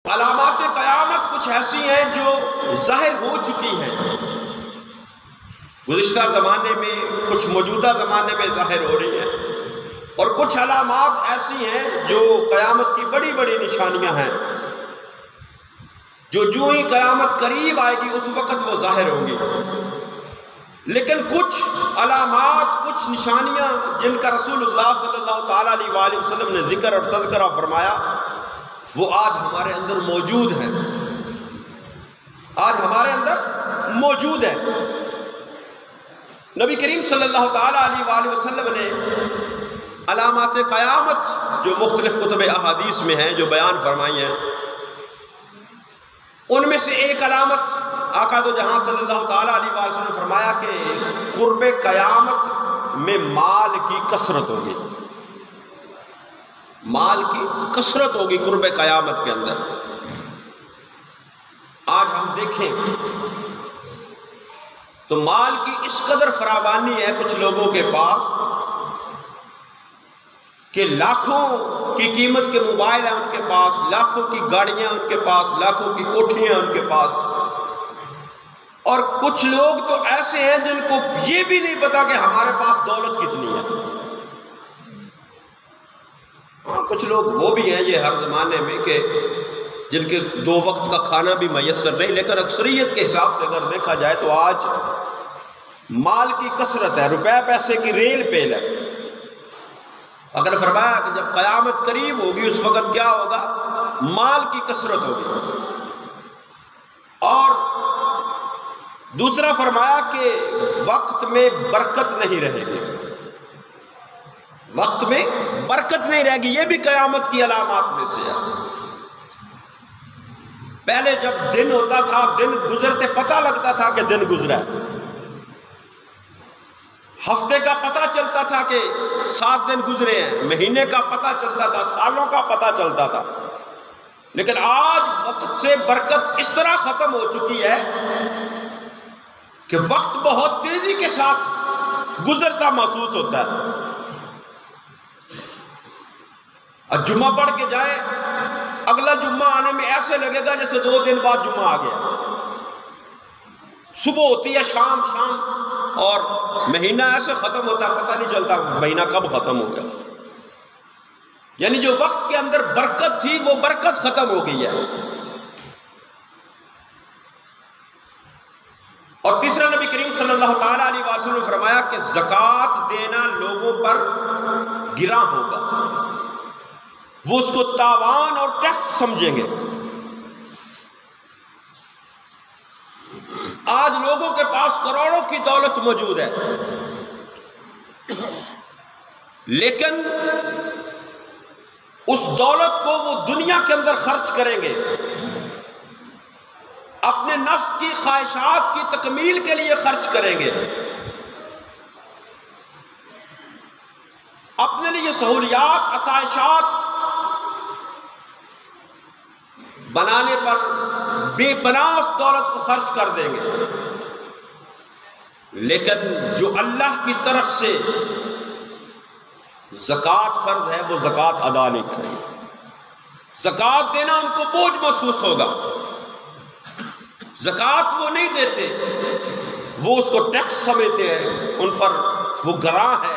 علامات قیامت کچھ ایسی ہیں جو ظاہر ہو چکی ہیں گزشتہ زمانے میں، کچھ موجودہ زمانے میں ظاہر ہو رہی ہیں، اور کچھ علامات ایسی ہیں جو قیامت کی بڑی بڑی نشانیاں ہیں، جو ہی قیامت قریب آئے گی اس وقت وہ ظاہر ہوں گی۔ لیکن کچھ علامات، کچھ نشانیاں جن کا رسول اللہ صلی اللہ تعالیٰ علیہ وآلہ وسلم نے ذکر اور تذکرہ فرمایا، وہ آج ہمارے اندر موجود ہیں، آج ہمارے اندر موجود ہے۔ نبی کریم صلی اللہ تعالیٰ علیہ وآلہ وسلم نے علامات قیامت جو مختلف کتب احادیث میں ہیں جو بیان فرمائی ہیں، ان میں سے ایک علامت آقا دو جہاں صلی اللہ تعالیٰ علیہ وآلہ وسلم نے فرمایا کہ قرب قیامت میں مال کی کثرت ہوگی، مال کی کثرت ہوگی قرب قیامت کے اندر۔ آج ہم دیکھیں تو مال کی اس قدر فراوانی ہے کچھ لوگوں کے پاس کہ لاکھوں کی قیمت کے موبائل ہیں ان کے پاس، لاکھوں کی گاڑیاں ان کے پاس، لاکھوں کی کوٹھیاں ان کے پاس، اور کچھ لوگ تو ایسے ہیں جن کو یہ بھی نہیں پتا کہ ہمارے پاس دولت کتنی ہے۔ ہاں کچھ لوگ وہ بھی ہیں یہ ہر زمانے میں کہ جن کے 2 وقت کا کھانا بھی میسر نہیں، لیکن اکثریت کے حساب سے اگر دیکھا جائے تو آج مال کی کثرت ہے، روپے پیسے کی ریل پیل ہے۔ اگر فرمایا کہ جب قیامت قریب ہوگی اس وقت کیا ہوگا؟ مال کی کثرت ہوگی۔ اور دوسرا فرمایا کہ وقت میں برکت نہیں رہے گی، وقت میں برکت نہیں رہے گی، یہ بھی قیامت کی علامات میں سے ہے۔ پہلے جب دن ہوتا تھا، دن گزرتے پتہ لگتا تھا کہ دن گزرا ہے، ہفتے کا پتہ چلتا تھا کہ 7 دن گزرے ہیں، مہینے کا پتہ چلتا تھا، سالوں کا پتہ چلتا تھا۔ لیکن آج وقت سے برکت اس طرح ختم ہو چکی ہے کہ وقت بہت تیزی کے ساتھ گزرتا محسوس ہوتا ہے۔ اور جمعہ پڑھ کے جائیں، اگلا جمعہ آنے میں ایسے لگے گا جیسے 2 دن بعد جمعہ آ گیا۔ صبح ہوتی ہے، شام، اور مہینہ ایسے ختم ہوتا ہے، پتہ نہیں چلتا مہینہ کب ختم ہو گیا۔ یعنی جو وقت کے اندر برکت تھی وہ برکت ختم ہو گئی ہے۔ اور تیسرا نبی کریم صلی اللہ تعالیٰ علیہ وسلم نے فرمایا کہ زکوٰۃ دینا لوگوں پر گراں ہوگا، وہ اس کو تاوان اور ٹیکس سمجھیں گے۔ آج لوگوں کے پاس کروڑوں کی دولت موجود ہے، لیکن اس دولت کو وہ دنیا کے اندر خرچ کریں گے، اپنے نفس کی خواہشات کی تکمیل کے لیے خرچ کریں گے، اپنے لیے سہولیات، آسائشات بنانے پر بے پناہ اس دولت کو خرچ کر دیں گے۔ لیکن جو اللہ کی طرف سے زکوٰۃ فرض ہے وہ زکوٰۃ ادا نہیں کریں گے۔ زکوٰۃ دینا ان کو بوجھ محسوس ہوگا، زکوٰۃ وہ نہیں دیتے، وہ اس کو ٹیکس سمجھتے ہیں، ان پر وہ گراں ہے،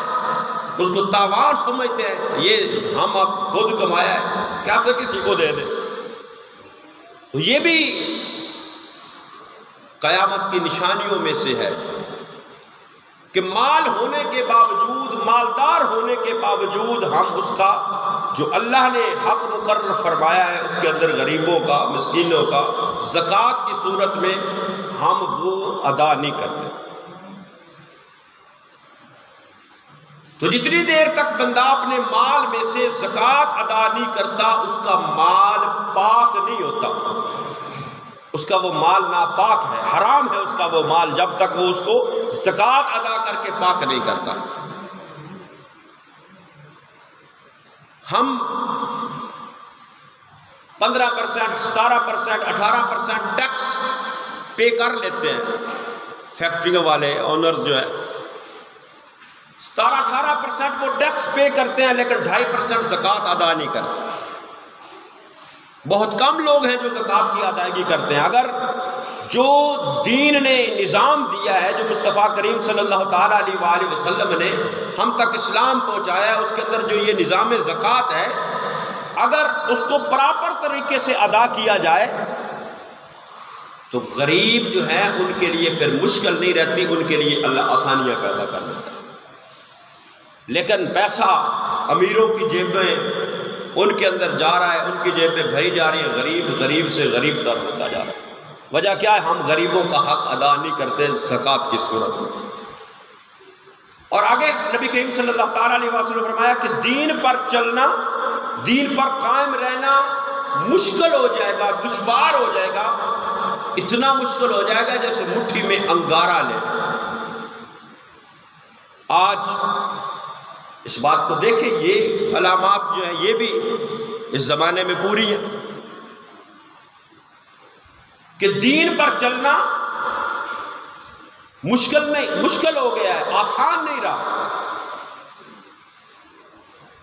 اس کو تاوان سمجھتے ہیں، یہ ہم اب خود کمایا ہے کیسے کسی کو دے دیں۔ تو یہ بھی قیامت کی نشانیوں میں سے ہے کہ مال ہونے کے باوجود، مالدار ہونے کے باوجود ہم اس کا جو اللہ نے حق مقرر فرمایا ہے اس کے اندر غریبوں کا، مسکینوں کا زکوٰۃ کی صورت میں ہم وہ ادا نہیں کرتے۔ تو جتنی دیر تک بندہ اپنے مال میں سے زکوٰۃ ادا نہیں کرتا اس کا مال پاک نہیں ہوتا، اس کا وہ مال ناپاک ہے، حرام ہے اس کا وہ مال، جب تک وہ اس کو زکوٰۃ ادا کر کے پاک نہیں کرتا۔ ہم 15%، 17%، 18% ٹیکس پے کر لیتے ہیں، فیکٹریوں والے اونرز جو ہے 17-18% وہ ٹیکس پے کرتے ہیں، لیکن 2.5% زکوٰۃ ادا نہیں کرتے۔ بہت کم لوگ ہیں جو زکوٰۃ کی ادائیگی کرتے ہیں۔ اگر جو دین نے نظام دیا ہے، جو مصطفیٰ کریم صلی اللہ تعالیٰ علیہ وآلہ وسلم نے ہم تک اسلام پہنچایا ہے، اس کے اندر جو یہ نظام زکوٰۃ ہے، اگر اس کو پراپر طریقے سے ادا کیا جائے تو غریب جو ہے ان کے لیے پھر مشکل نہیں رہتی، ان کے لیے اللہ آسانیاں پیدا کر دیتا ہے۔ لیکن پیسہ امیروں کی جیب میں ان کے اندر جا رہا ہے، ان کی جیب میں بھری جا رہی ہے، غریب غریب سے غریب تر ہوتا جا رہا ہے۔ وجہ کیا ہے؟ ہم غریبوں کا حق ادا نہیں کرتے زکوٰۃ کی صورت میں۔ اور آگے نبی کریم صلی اللہ تعالیٰ علیہ وسلم نے فرمایا کہ دین پر چلنا، دین پر قائم رہنا مشکل ہو جائے گا، دشوار ہو جائے گا، اتنا مشکل ہو جائے گا جیسے مٹھی میں انگارہ لینا۔ آج اس بات کو دیکھیں، یہ علامات جو ہیں یہ بھی اس زمانے میں پوری ہیں کہ دین پر چلنا مشکل ہو گیا ہے، آسان نہیں رہا۔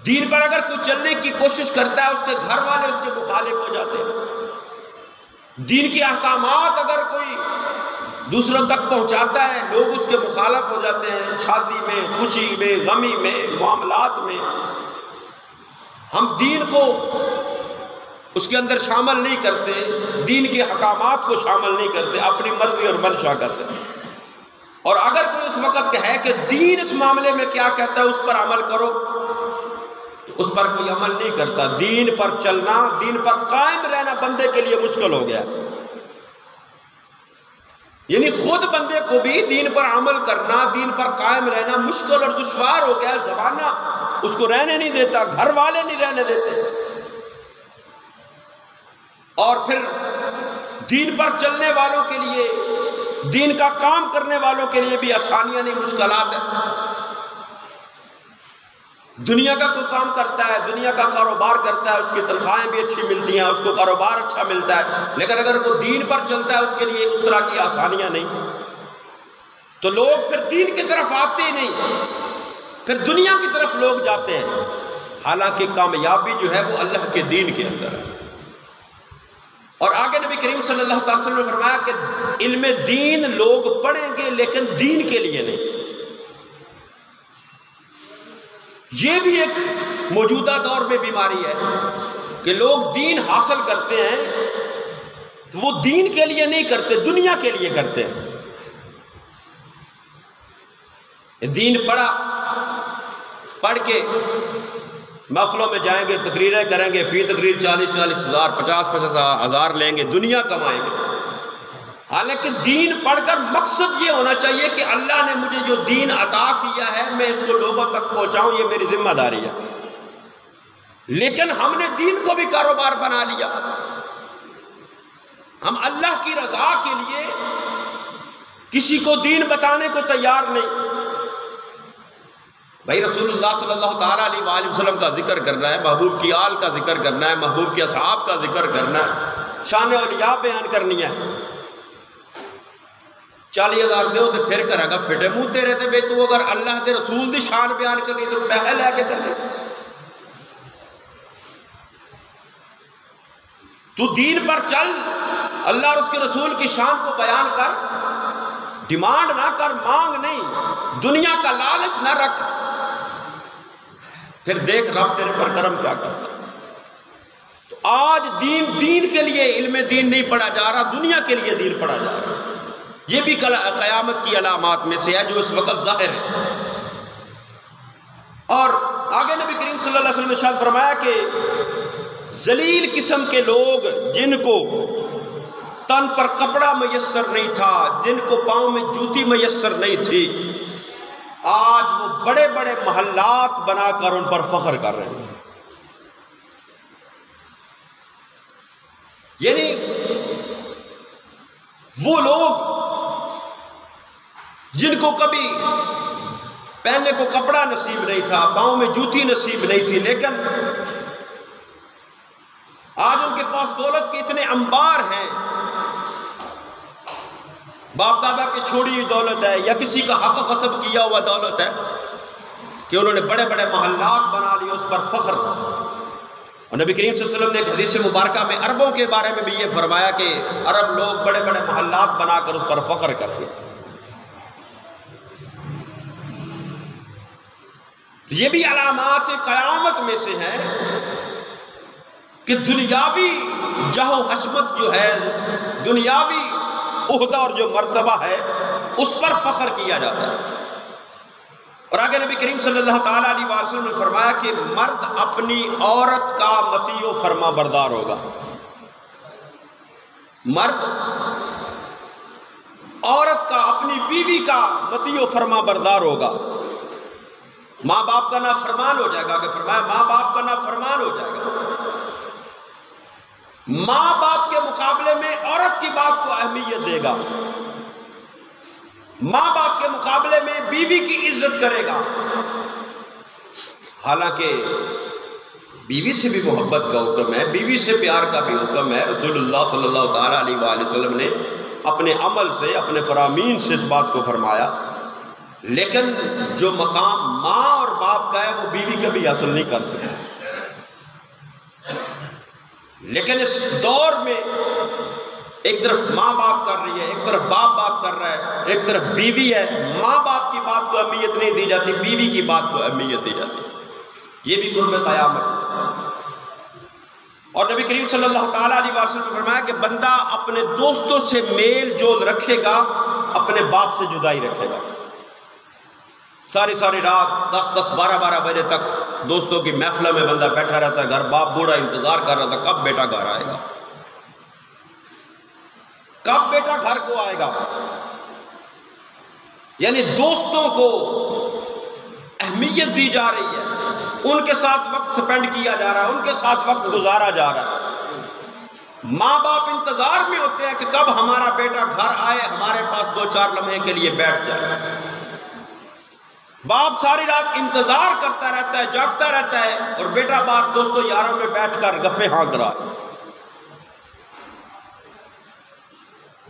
دین پر اگر کوئی چلنے کی کوشش کرتا ہے، اس کے گھر والے اس کے مخالف ہو جاتے ہیں۔ دین کے احکامات اگر کوئی دوسروں تک پہنچاتا ہے، لوگ اس کے مخالف ہو جاتے ہیں، شادی میں، خوشی میں، غمی میں، معاملات میں۔ ہم دین کو اس کے اندر شامل نہیں کرتے، دین کے احکامات کو شامل نہیں کرتے، اپنی مرضی اور منشا کرتے۔ اور اگر کوئی اس وقت کہے کہ دین اس معاملے میں کیا کہتا ہے، اس پر عمل کرو، تو اس پر کوئی عمل نہیں کرتا۔ دین پر چلنا، دین پر قائم رہنا بندے کے لیے مشکل ہو گیا، یعنی خود بندے کو بھی دین پر عمل کرنا، دین پر قائم رہنا مشکل اور دشوار ہو گیا۔ زمانہ اس کو رہنے نہیں دیتا، گھر والے نہیں رہنے دیتے، اور پھر دین پر چلنے والوں کے لیے، دین کا کام کرنے والوں کے لیے بھی آسانیاں نہیں، مشکلات ہیں۔ دنیا کا کوئی کام کرتا ہے، دنیا کا کاروبار کرتا ہے، اس کی تنخواہیں بھی اچھی ملتی ہیں، اس کو کاروبار اچھا ملتا ہے، لیکن اگر وہ دین پر چلتا ہے اس کے لیے اس طرح کی آسانیاں نہیں، تو لوگ پھر دین کی طرف آتے ہی نہیں، پھر دنیا کی طرف لوگ جاتے ہیں، حالانکہ کامیابی جو ہے وہ اللہ کے دین کے اندر ہے۔ اور آگے نبی کریم صلی اللہ علیہ وسلم نے فرمایا کہ علم دین لوگ پڑھیں گے لیکن دین کے لیے نہیں۔ یہ بھی ایک موجودہ دور میں بیماری ہے کہ لوگ دین حاصل کرتے ہیں تو وہ دین کے لیے نہیں کرتے، دنیا کے لیے کرتے ہیں۔ دین پڑھ کے محفلوں میں جائیں گے، تقریریں کریں گے، فی تقریر 40,000 ہزار 50,000 ہزار لیں گے، دنیا کمائیں گے۔ حالانکہ دین پڑھ کر مقصد یہ ہونا چاہیے کہ اللہ نے مجھے جو دین عطا کیا ہے میں اس کو لوگوں تک پہنچاؤں، یہ میری ذمہ داری ہے۔ لیکن ہم نے دین کو بھی کاروبار بنا لیا، ہم اللہ کی رضا کے لیے کسی کو دین بتانے کو تیار نہیں۔ بھائی رسول اللہ صلی اللہ تعالیٰ علیہ وآلہ وسلم کا ذکر کرنا ہے، محبوب کی آل کا ذکر کرنا ہے، محبوب کے اصحاب کا ذکر کرنا ہے، شان اولیاء بیان کرنی ہے۔ 40,000 دیو تو پھر کرے گا، فٹے منہ تیرے تے بے تو اگر اللہ دے رسول دی شان بیان کرنی تو پیسے لے کے کر لے۔ تو دین پر چل، اللہ اور اس کے رسول کی شان کو بیان کر، ڈیمانڈ نہ کر، مانگ نہیں، دنیا کا لالچ نہ رکھ، پھر دیکھ رب تیرے پر کرم کیا کرتا۔ تو آج دین کے لیے علم دین نہیں پڑھا جا رہا، دنیا کے لیے دین پڑھا جا رہا۔ یہ بھی قیامت کی علامات میں سے ہے جو اس وقت ظاہر ہے۔ اور آگے نبی کریم صلی اللہ علیہ وسلم نے ارشاد فرمایا کہ ذلیل قسم کے لوگ جن کو تن پر کپڑا میسر نہیں تھا، جن کو پاؤں میں جوتی میسر نہیں تھی، آج وہ بڑے بڑے محلات بنا کر ان پر فخر کر رہے ہیں۔ یعنی وہ لوگ جن کو کبھی پہننے کو کپڑا نصیب نہیں تھا، پاؤں میں جوتی نصیب نہیں تھی، لیکن آج ان کے پاس دولت کے اتنے انبار ہیں، باپ دادا کی چھوڑی ہوئی دولت ہے یا کسی کا حق غصب کیا ہوا دولت ہے کہ انہوں نے بڑے بڑے محلات بنا لیے، اس پر فخر۔ اور نبی کریم صلی اللہ علیہ وسلم نے ایک حدیث مبارکہ میں عربوں کے بارے میں بھی یہ فرمایا کہ عرب لوگ بڑے بڑے محلات بنا کر اس پر فخر کرتے ہیں۔ یہ بھی علامات قیامت میں سے ہے کہ دنیاوی جاہ و حشمت جو ہے، دنیاوی عہدہ اور جو مرتبہ ہے، اس پر فخر کیا جاتا ہے۔ اور آگے نبی کریم صلی اللہ تعالیٰ علیہ وسلم نے فرمایا کہ مرد اپنی عورت کا مطیع و فرما بردار ہوگا۔ مرد عورت کا، اپنی بیوی کا مطیع و فرما بردار ہوگا۔ ماں باپ کا نافرمان ہو جائے گا، کہ فرمایا ماں باپ کا نافرمان ہو جائے گا۔ ماں باپ کے مقابلے میں عورت کی بات کو اہمیت دے گا، ماں باپ کے مقابلے میں بیوی کی عزت کرے گا۔ حالانکہ بیوی سے بھی محبت کا حکم ہے، بیوی سے پیار کا بھی حکم ہے۔ رسول اللہ صلی اللہ تعالیٰ علیہ وآلہ وسلم نے اپنے عمل سے، اپنے فرامین سے اس بات کو فرمایا، لیکن جو مقام ماں اور باپ کا ہے وہ بیوی کبھی حاصل نہیں کر سکے۔ لیکن اس دور میں ایک طرف ماں باپ کر رہی ہے، ایک طرف باپ بات کر رہا ہے، ایک طرف بیوی ہے، ماں باپ کی بات کو اہمیت نہیں دی جاتی، بیوی کی بات کو اہمیت دی جاتی۔ یہ بھی قرب قیامت ہے۔ اور نبی کریم صلی اللہ تعالیٰ علیہ وسلم نے فرمایا کہ بندہ اپنے دوستوں سے میل جول رکھے گا، اپنے باپ سے جدائی رکھے گا۔ ساری رات 10 12 بجے تک دوستوں کی محفلوں میں بندہ بیٹھا رہتا ہے، گھر باپ بوڑھا انتظار کر رہا تھا کب بیٹا گھر آئے گا، کب بیٹا گھر کو آئے گا۔ یعنی دوستوں کو اہمیت دی جا رہی ہے، ان کے ساتھ وقت سپینڈ کیا جا رہا ہے، ان کے ساتھ وقت گزارا جا رہا ہے۔ ماں باپ انتظار میں ہوتے ہیں کہ کب ہمارا بیٹا گھر آئے، ہمارے پاس 2-4 لمحے کے لیے بیٹھ جائے۔ باپ ساری رات انتظار کرتا رہتا ہے، جاگتا رہتا ہے، اور بیٹا باہر دوستوں یاروں میں بیٹھ کر گپے ہانک رہا ہے۔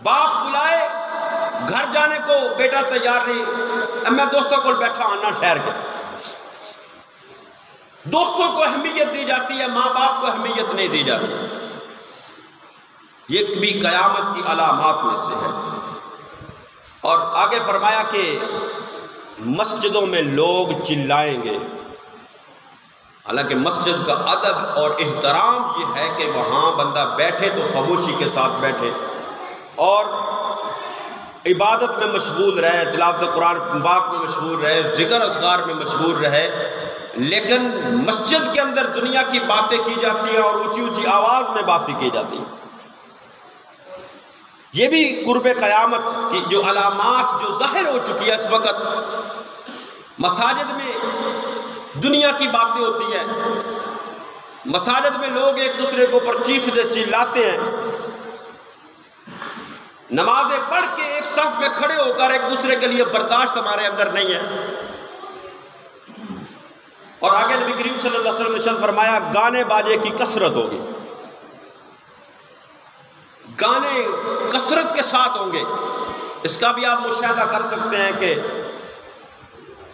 باپ بلائے گھر جانے کو، بیٹا تیار نہیں، اب میں دوستوں کو بیٹھا آنا ٹھہر کے۔ دوستوں کو اہمیت دی جاتی ہے، ماں باپ کو اہمیت نہیں دی جاتی۔ یہ بھی قیامت کی علامات میں سے ہے۔ اور آگے فرمایا کہ مسجدوں میں لوگ چلائیں گے۔ حالانکہ مسجد کا ادب اور احترام یہ ہے کہ وہاں بندہ بیٹھے تو خاموشی کے ساتھ بیٹھے اور عبادت میں مشغول رہے، تلاوت قرآن پاک میں مشغول رہے، ذکر اذکار میں مشغول رہے۔ لیکن مسجد کے اندر دنیا کی باتیں کی جاتی ہیں اور اونچی اونچی آواز میں باتیں کی جاتی ہیں۔ یہ بھی قرب قیامت کی جو علامات جو ظاہر ہو چکی ہے اس وقت۔ مساجد میں دنیا کی باتیں ہوتی ہیں، مساجد میں لوگ ایک دوسرے کے اوپر چیختے چلاتے ہیں، نمازیں پڑھ کے ایک صف میں کھڑے ہو کر ایک دوسرے کے لیے برداشت ہمارے اندر نہیں ہے۔ اور آگے نبی کریم صلی اللہ علیہ وسلم نے ارشاد فرمایا گانے باجے کی کثرت ہوگی، گانے کثرت کے ساتھ ہوں گے۔ اس کا بھی آپ مشاہدہ کر سکتے ہیں کہ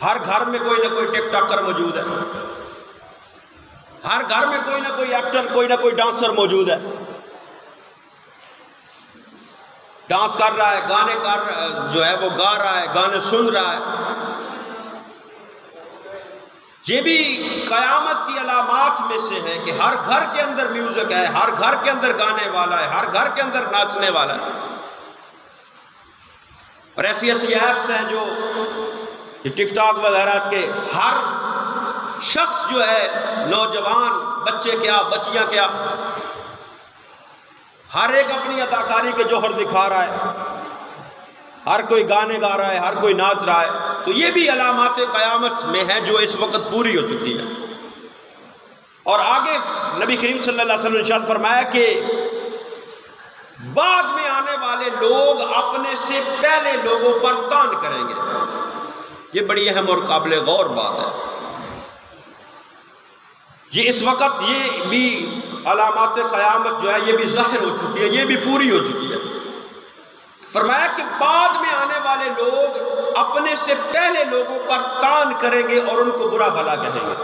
ہر گھر میں کوئی نہ کوئی ٹک ٹاکر موجود ہے، ہر گھر میں کوئی نہ کوئی ایکٹر، کوئی نہ کوئی ڈانسر موجود ہے، ڈانس کر رہا ہے، گانے جو ہے وہ گا رہا ہے، گانے سن رہا ہے۔ یہ بھی قیامت کی علامات میں سے ہے کہ ہر گھر کے اندر میوزک ہے، ہر گھر کے اندر گانے والا ہے، ہر گھر کے اندر ناچنے والا ہے۔ اور ایسی ایپس ہیں جو ٹک ٹاک وغیرہ کے ہر شخص جو ہے، نوجوان، بچے کیا، بچیاں کیا، ہر ایک اپنی اداکاری کے جوہر دکھا رہا ہے، ہر کوئی گانے گا رہا ہے، ہر کوئی ناچ رہا ہے۔ تو یہ بھی علامات قیامت میں ہے جو اس وقت پوری ہو چکی ہے۔ اور آگے نبی کریم صلی اللہ علیہ وسلم نے ارشاد فرمایا کہ بعد میں آنے والے لوگ اپنے سے پہلے لوگوں پر طعن کریں گے۔ یہ بڑی اہم اور قابل غور بات ہے۔ یہ اس وقت یہ بھی علامات قیامت جو ہے یہ بھی ظاہر ہو چکی ہے، یہ بھی پوری ہو چکی ہے۔ فرمایا کہ بعد میں آنے والے لوگ اپنے سے پہلے لوگوں پر طعن کریں گے اور ان کو برا بھلا کہیں گے۔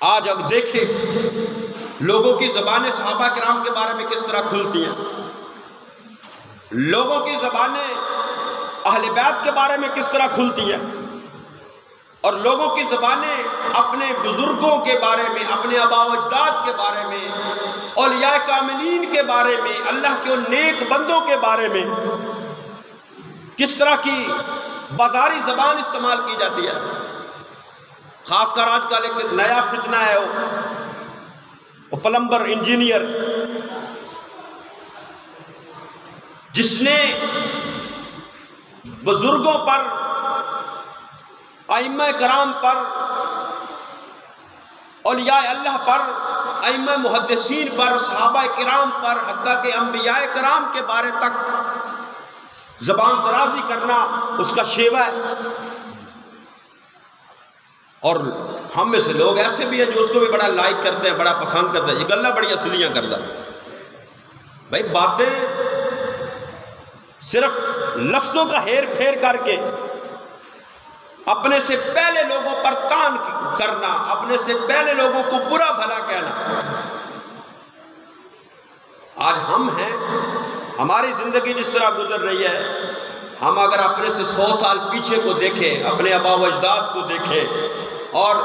آج اب دیکھیں لوگوں کی زبانیں صحابہ کرام کے بارے میں کس طرح کھلتی ہیں، لوگوں کی زبانیں اہل بیت کے بارے میں کس طرح کھلتی ہیں، اور لوگوں کی زبانیں اپنے بزرگوں کے بارے میں، اپنے آباء و اجداد کے بارے میں، اولیاء کاملین کے بارے میں، اللہ کے ان نیک بندوں کے بارے میں کس طرح کی بازاری زبان استعمال کی جاتی ہے۔ خاص کر آج کل ایک نیا فتنہ ہے، وہ پلمبر انجینئر، جس نے بزرگوں پر، ائمہ کرام پر، اولیاء اللہ پر، ائمہ محدثین پر، صحابہ کرام پر، حتیٰ کہ انبیاء کرام کے بارے تک زبان درازی کرنا اس کا شیوہ ہے۔ اور ہم میں سے لوگ ایسے بھی ہیں جو اس کو بھی بڑا لائک کرتے ہیں، بڑا پسند کرتے ہیں، یہ گلہ بڑی اصلیاں کرتا ہے۔ بھائی باتیں صرف لفظوں کا ہیر پھیر کر کے اپنے سے پہلے لوگوں پر تان کرنا، اپنے سے پہلے لوگوں کو برا بھلا کہنا۔ آج ہم ہیں، ہماری زندگی جس طرح گزر رہی ہے، ہم اگر اپنے سے 100 سال پیچھے کو دیکھیں، اپنے آباء و اجداد کو دیکھیں اور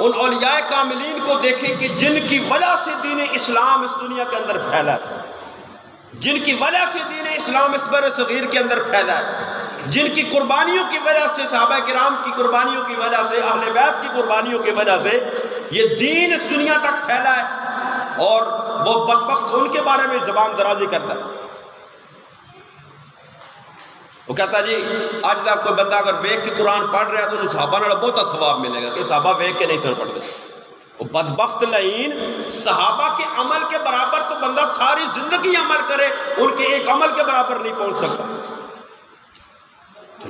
ان اولیاء کاملین کو دیکھیں کہ جن کی وجہ سے دین اسلام اس دنیا کے اندر پھیلا ہے، جن کی وجہ سے دین اسلام اس بر صغیر کے اندر پھیلا ہے، جن کی قربانیوں کی وجہ سے، صحابہ کرام کی قربانیوں کی وجہ سے، اہل بیت کی قربانیوں کی وجہ سے یہ دین اس دنیا تک پھیلا ہے، اور وہ بدبخت ان کے بارے میں زبان درازی کرتا ہے۔ وہ کہتا جی آج تک کوئی بندہ اگر ویک کے قرآن پڑھ رہا ہے تو انہوں صحابہ نے بہت ثواب ملے گا کہ صحابہ ویک کے نہیں سر پڑھتے۔ وہ بدبخت لعین، صحابہ کے عمل کے برابر تو بندہ ساری زندگی عمل کرے، ان کے ایک عمل کے برابر نہیں پہنچ سکتا۔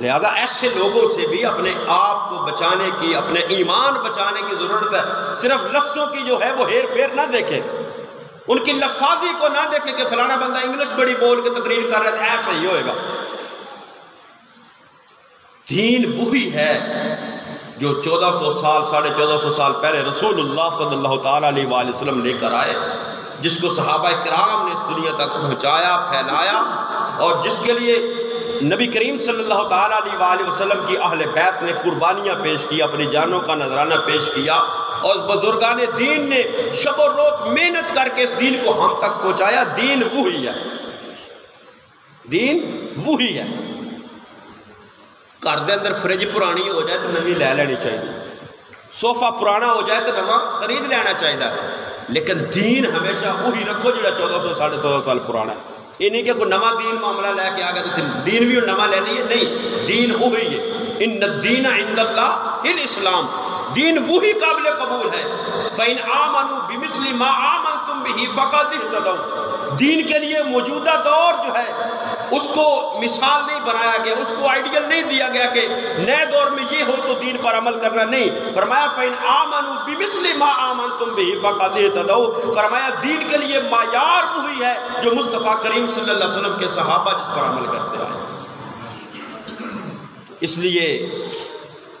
لہذا ایسے لوگوں سے بھی اپنے آپ کو بچانے کی، اپنے ایمان بچانے کی ضرورت ہے۔ صرف لفظوں کی جو ہے وہ ہیر پھیر نہ دیکھیں، ان کی لفاظی کو نہ دیکھیں کہ فلانا بندہ انگلش بڑی بول کے تقریر کر رہا ہے ایپ صحیح ہوئے گا۔ دین وہی ہے جو 1400 سال، 1450 سال پہلے رسول اللہ صلی اللہ تعالیٰ علیہ وآلہ وسلم لے کر آئے، جس کو صحابہ کرام نے اس دنیا تک پہنچایا، پھیلایا، اور جس کے لیے نبی کریم صلی اللہ تعالیٰ علیہ وآلہ وسلم کی اہل بیت نے قربانیاں پیش کی، اپنی جانوں کا نذرانہ پیش کیا، اور بزرگان دین نے شب و روز محنت کر کے اس دین کو ہم تک پہنچایا۔ دین وہی ہے، دین وہی ہے۔ گھر دے اندر فریج پرانی ہو جائے تو نوی لے لینی چاہیے، صوفہ پرانا ہو جائے تو نواں خرید لینا چاہیے، لیکن دین ہمیشہ وہی رکھو جڑا 1400 1450 سال پرانا ہے۔ یہ نہیں کہ کوئی نواں دین معاملہ لے کے آ گیا تو دین بھی نواں لے لیے، نہیں، دین وہی ہے۔ ان الدین عند اللہ الاسلام، دین وہی قابل قبول ہے۔ فإن آمنوا بمثل ما آمنتم به فقد اهتدوا، دین کے لیے موجودہ دور جو ہے اس کو مثال نہیں بنایا گیا، اس کو آئیڈیل نہیں دیا گیا کہ نئے دور میں یہ ہو تو دین پر عمل کرنا، نہیں، فرمایا فإن آمنوا بمثل ما آمنتم به فقد اهتدوا، فرمایا دین کے لیے معیار وہی ہے جو مصطفیٰ کریم صلی اللہ علیہ وسلم کے صحابہ جس پر عمل کرتے آئے۔ اس لیے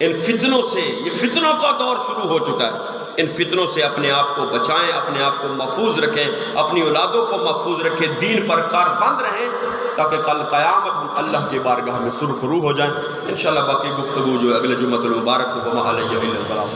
ان فتنوں سے، یہ فتنوں کا دور شروع ہو چکا ہے، ان فتنوں سے اپنے آپ کو بچائیں، اپنے آپ کو محفوظ رکھیں، اپنی اولادوں کو محفوظ رکھیں، دین پر کاربند رہیں، تاکہ کل قیامت ہم اللہ کی بارگاہ میں سرخرو ہو جائیں۔ انشاءاللہ باقی گفتگو جو اگلے جمعۃ المبارک کو وما علیہ الا البلاغ۔